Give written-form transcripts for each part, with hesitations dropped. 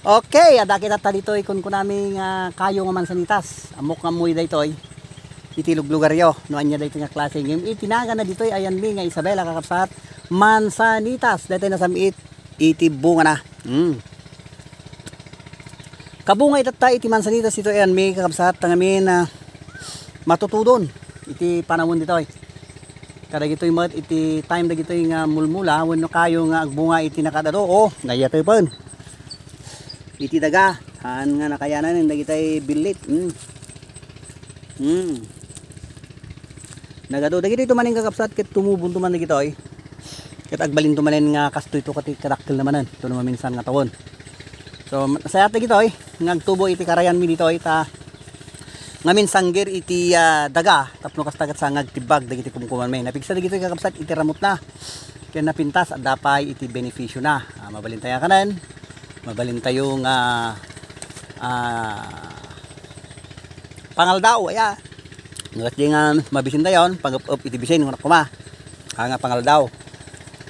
Okay, ada kita dito ikon ko namin kayo nga mansanitas. Amok nga muy daytoy. Itilog lugar yo. No anya dayto nga klase game. Itinaga na ditoy ayan mi nga Isabela kakapsat. Mansanitas daytoy na samit iti bunga na. Kabunga itata iti mansanitas ito ayan mi kakapsat tangamin matutudon iti panahon ditoy. Kada gitoy mat iti time da gitoy nga mulmula wenno kayo nga agbunga iti nakadado. Oh, gayatoy pon. Iti daga han nga nakayanan ng dagitay bilit. Nagado dagiti tumaning kakapsat ket tumubon tuman dagitoy. Ket agbalin tumanen nga kastoy to kati karakter namanan. To naman minsan nga tawon. So sayat dagitoy ngagtubo iti karayan mi ditoy ta ngamin sanggir iti daga tapno kas tagat sangag tibag dagiti kumkuman may napigsa dagitoy kakapsat iti ramot na ken napintas at dapay iti benepisyo na mabalintaya kanan mabalintayong pangaldaw aya ngat di nga mabisin tayon pag-up iti bisin kunak kuma nga pangaldaw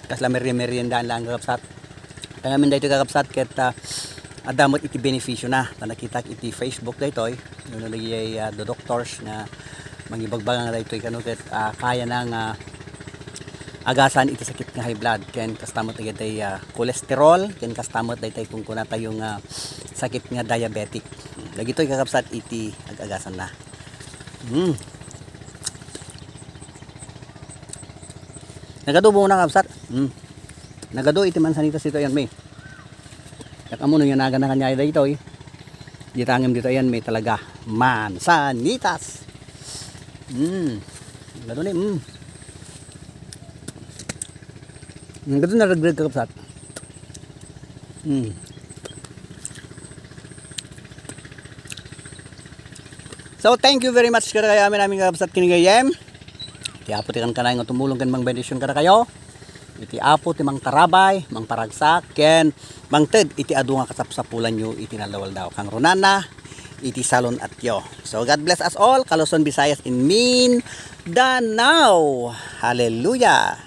kasla meriendaan lang kakapsat tangamin daytoy kakapsat ket adamot iti benepisyo na nakita iti Facebook daytoy no lagi ay the doctors na mangibagbagang daytoy kanuket kaya nang agasan iti sakit nga high blood ken kastamot daytoy cholesterol ken kastamot daytoy kung kuna tayong sakit nga diabetic dagitoy kakapsat iti agagasan na. Nagadubo na kakapsat. Nagado iti mansanitas ito yan may. Kat amo no yanaga na kanya dito ditangem dito yan may talaga mansanitas. Gado ni gado na ragdag kakapsat. So thank you very much kada kayo amin kakapsat kinigayem. Iti apo ti kan kanay nga tumulong ken mang bendisyon kada kayo. Iti apo ti mang tarabay, mang paragsak ken mang ted iti adu nga kasapsapulan nyo iti nalawal daw kang runana iti salon at yo. So God bless us all, Kaluson, Visayas in Mindanao. Hallelujah.